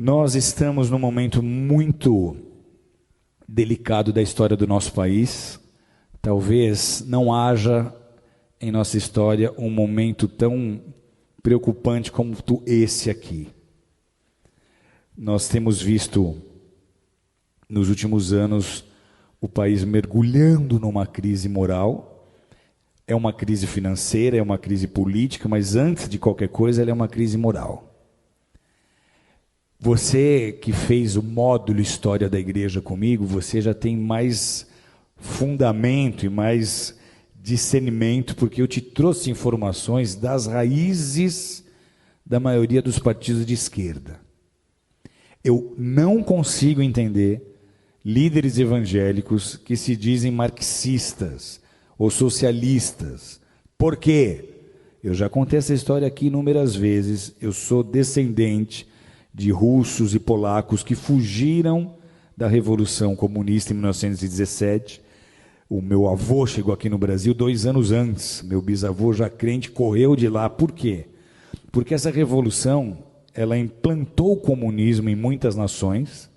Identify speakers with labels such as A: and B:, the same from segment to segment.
A: Nós estamos num momento muito delicado da história do nosso país. Talvez não haja em nossa história um momento tão preocupante como esse aqui. Nós temos visto, nos últimos anos, o país mergulhando numa crise moral. É uma crise financeira, é uma crise política, mas antes de qualquer coisa, ela é uma crise moral. Você que fez o módulo História da Igreja comigo, você já tem mais fundamento e mais discernimento, porque eu te trouxe informações das raízes da maioria dos partidos de esquerda. Eu não consigo entender líderes evangélicos que se dizem marxistas ou socialistas. Por quê? Eu já contei essa história aqui inúmeras vezes. Eu sou descendente de russos e polacos que fugiram da Revolução Comunista em 1917. O meu avô chegou aqui no Brasil 2 anos antes. Meu bisavô, já crente, correu de lá. Por quê? Porque essa revolução, ela implantou o comunismo em muitas nações,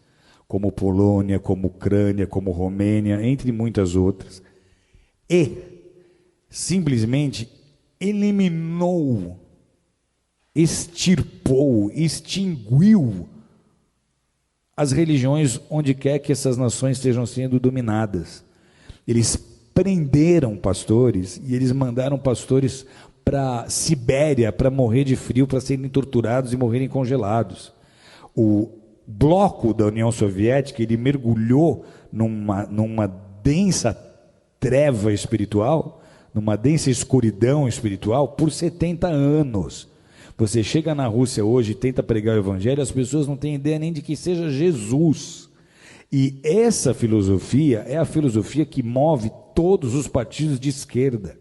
A: como Polônia, como Ucrânia, como Romênia, entre muitas outras, e simplesmente eliminou, extirpou, extinguiu as religiões onde quer que essas nações estejam sendo dominadas. Eles prenderam pastores e eles mandaram pastores para Sibéria para morrer de frio, para serem torturados e morrerem congelados. O bloco da União Soviética, ele mergulhou numa densa treva espiritual, numa densa escuridão espiritual por 70 anos. Você chega na Rússia hoje e tenta pregar o evangelho, as pessoas não têm ideia nem de que seja Jesus. E essa filosofia é a filosofia que move todos os partidos de esquerda.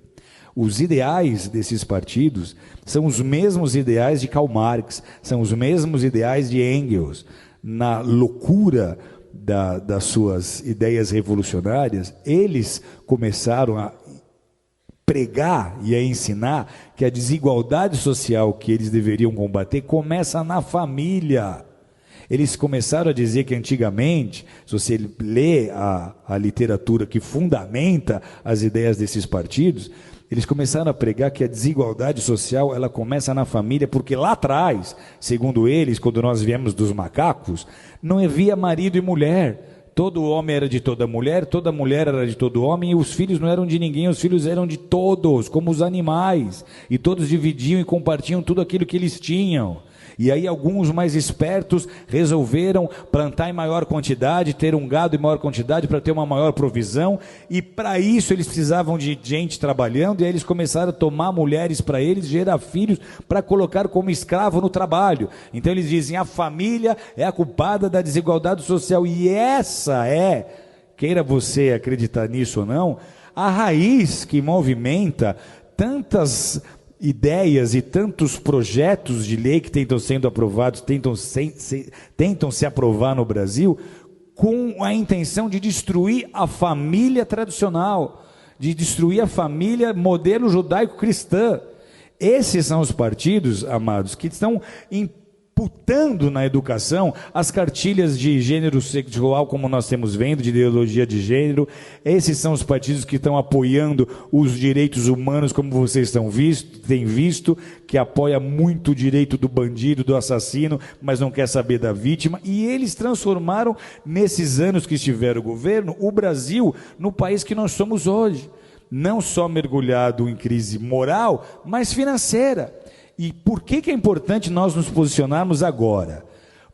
A: Os ideais desses partidos são os mesmos ideais de Karl Marx, são os mesmos ideais de Engels. Na loucura das suas ideias revolucionárias, eles começaram a pregar e a ensinar que a desigualdade social que eles deveriam combater começa na família. Eles começaram a dizer que antigamente, se você lê a literatura que fundamenta as ideias desses partidos, eles começaram a pregar que a desigualdade social ela começa na família, porque lá atrás, segundo eles, quando nós viemos dos macacos, não havia marido e mulher. Todo homem era de toda mulher era de todo homem, e os filhos não eram de ninguém, os filhos eram de todos, como os animais, e todos dividiam e compartilham tudo aquilo que eles tinham. E aí alguns mais espertos resolveram plantar em maior quantidade, ter um gado em maior quantidade para ter uma maior provisão, e para isso eles precisavam de gente trabalhando, e aí eles começaram a tomar mulheres para eles, gerar filhos para colocar como escravo no trabalho. Então eles dizem, a família é a culpada da desigualdade social, e essa é, queira você acreditar nisso ou não, a raiz que movimenta tantas ideias e tantos projetos de lei que tentam sendo aprovados, tentam se aprovar no Brasil, com a intenção de destruir a família tradicional, de destruir a família modelo judaico-cristã. Esses são os partidos, amados, que estão imputando na educação as cartilhas de gênero sexual, como nós temos vendo, de ideologia de gênero. Esses são os partidos que estão apoiando os direitos humanos, como vocês têm visto, que apoia muito o direito do bandido, do assassino, mas não quer saber da vítima. E eles transformaram, nesses anos que estiveram o governo, o Brasil no país que nós somos hoje. Não só mergulhado em crise moral, mas financeira. E por que é importante nós nos posicionarmos agora?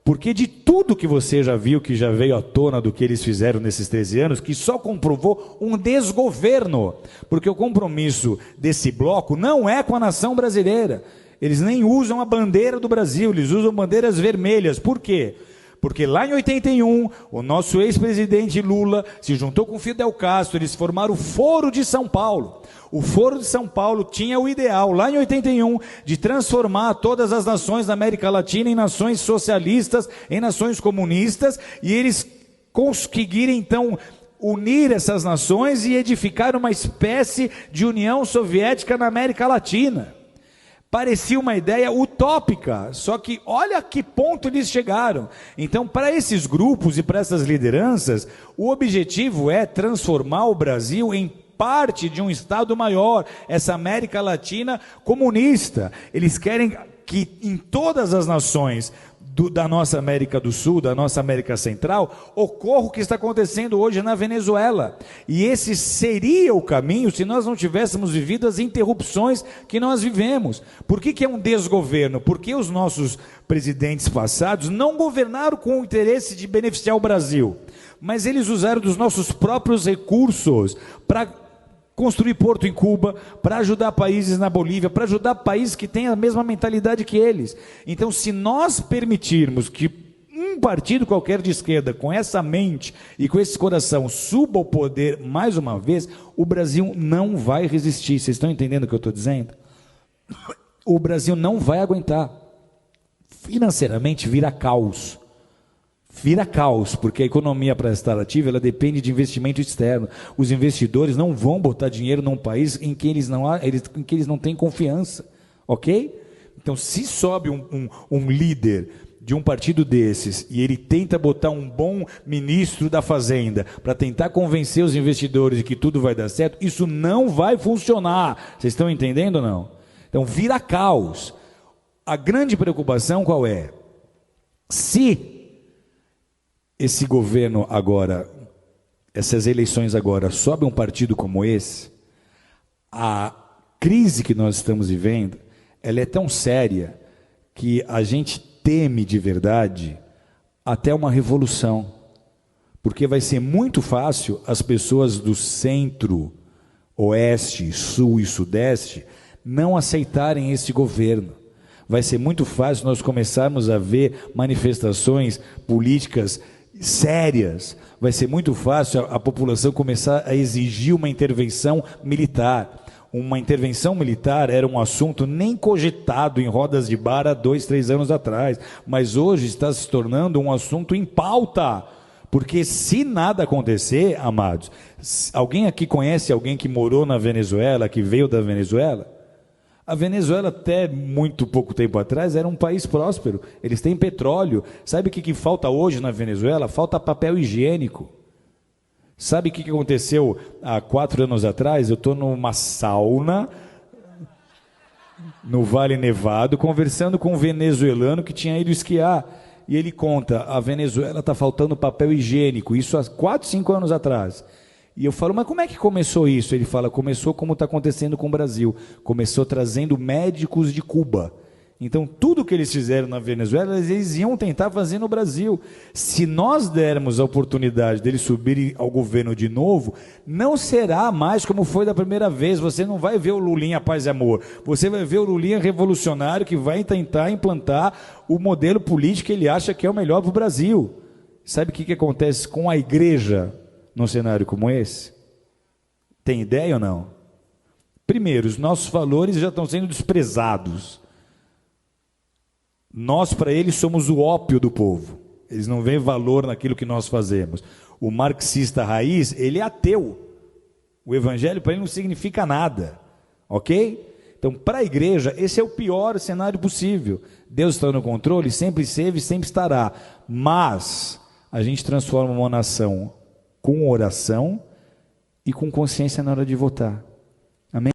A: Porque de tudo que você já viu, que já veio à tona do que eles fizeram nesses 13 anos, que só comprovou um desgoverno. Porque o compromisso desse bloco não é com a nação brasileira. Eles nem usam a bandeira do Brasil, eles usam bandeiras vermelhas. Por quê? Porque lá em 81, o nosso ex-presidente Lula se juntou com Fidel Castro, eles formaram o Foro de São Paulo. O Foro de São Paulo tinha o ideal, lá em 81, de transformar todas as nações da América Latina em nações socialistas, em nações comunistas, e eles conseguiram então unir essas nações e edificar uma espécie de União Soviética na América Latina. Parecia uma ideia utópica, só que olha a que ponto eles chegaram. Então, para esses grupos e para essas lideranças, o objetivo é transformar o Brasil em parte de um Estado maior, essa América Latina comunista. Eles querem que em todas as nações da nossa América do Sul, da nossa América Central, ocorra o que está acontecendo hoje na Venezuela. E esse seria o caminho se nós não tivéssemos vivido as interrupções que nós vivemos. Por que é um desgoverno? Porque os nossos presidentes passados não governaram com o interesse de beneficiar o Brasil, mas eles usaram dos nossos próprios recursos para construir porto em Cuba, para ajudar países na Bolívia, para ajudar países que têm a mesma mentalidade que eles. Então, se nós permitirmos que um partido qualquer de esquerda, com essa mente e com esse coração, suba ao poder mais uma vez, o Brasil não vai resistir. Vocês estão entendendo o que eu estou dizendo? O Brasil não vai aguentar. Financeiramente vira caos. Vira caos, porque a economia para estar ativa, ela depende de investimento externo. Os investidores não vão botar dinheiro num país em que eles não têm confiança, ok? Então, se sobe um líder de um partido desses e ele tenta botar um bom ministro da Fazenda para tentar convencer os investidores de que tudo vai dar certo, isso não vai funcionar. Vocês estão entendendo ou não? Então, vira caos. A grande preocupação qual é? Se esse governo agora, essas eleições agora, sobe um partido como esse, a crise que nós estamos vivendo, ela é tão séria que a gente teme de verdade até uma revolução, porque vai ser muito fácil as pessoas do centro, oeste, sul e sudeste não aceitarem esse governo. Vai ser muito fácil nós começarmos a ver manifestações políticas sérias, vai ser muito fácil a população começar a exigir uma intervenção militar. Uma intervenção militar era um assunto nem cogitado em rodas de bar há 2, 3 anos atrás, mas hoje está se tornando um assunto em pauta, porque se nada acontecer, amados, alguém aqui conhece alguém que morou na Venezuela, que veio da Venezuela? A Venezuela, até muito pouco tempo atrás, era um país próspero. Eles têm petróleo. Sabe o que falta hoje na Venezuela? Falta papel higiênico. Sabe o que aconteceu há 4 anos atrás? Eu estou numa sauna, no Vale Nevado, conversando com um venezuelano que tinha ido esquiar. E ele conta, a Venezuela está faltando papel higiênico. Isso há 4, 5 anos atrás. E eu falo, mas como é que começou isso? Ele fala, começou como está acontecendo com o Brasil. Começou trazendo médicos de Cuba. Então, tudo que eles fizeram na Venezuela, eles iam tentar fazer no Brasil. Se nós dermos a oportunidade deles subirem ao governo de novo, não será mais como foi da primeira vez. Você não vai ver o Lulinha Paz e Amor. Você vai ver o Lulinha revolucionário que vai tentar implantar o modelo político que ele acha que é o melhor para o Brasil. Sabe o que acontece com a igreja num cenário como esse? Tem ideia ou não? Primeiro, os nossos valores já estão sendo desprezados. Nós, para eles, somos o ópio do povo. Eles não veem valor naquilo que nós fazemos. O marxista raiz, ele é ateu. O evangelho para ele não significa nada. Ok? Então, para a igreja, esse é o pior cenário possível. Deus está no controle, sempre esteve e sempre estará. Mas a gente transforma uma nação com oração e com consciência na hora de votar.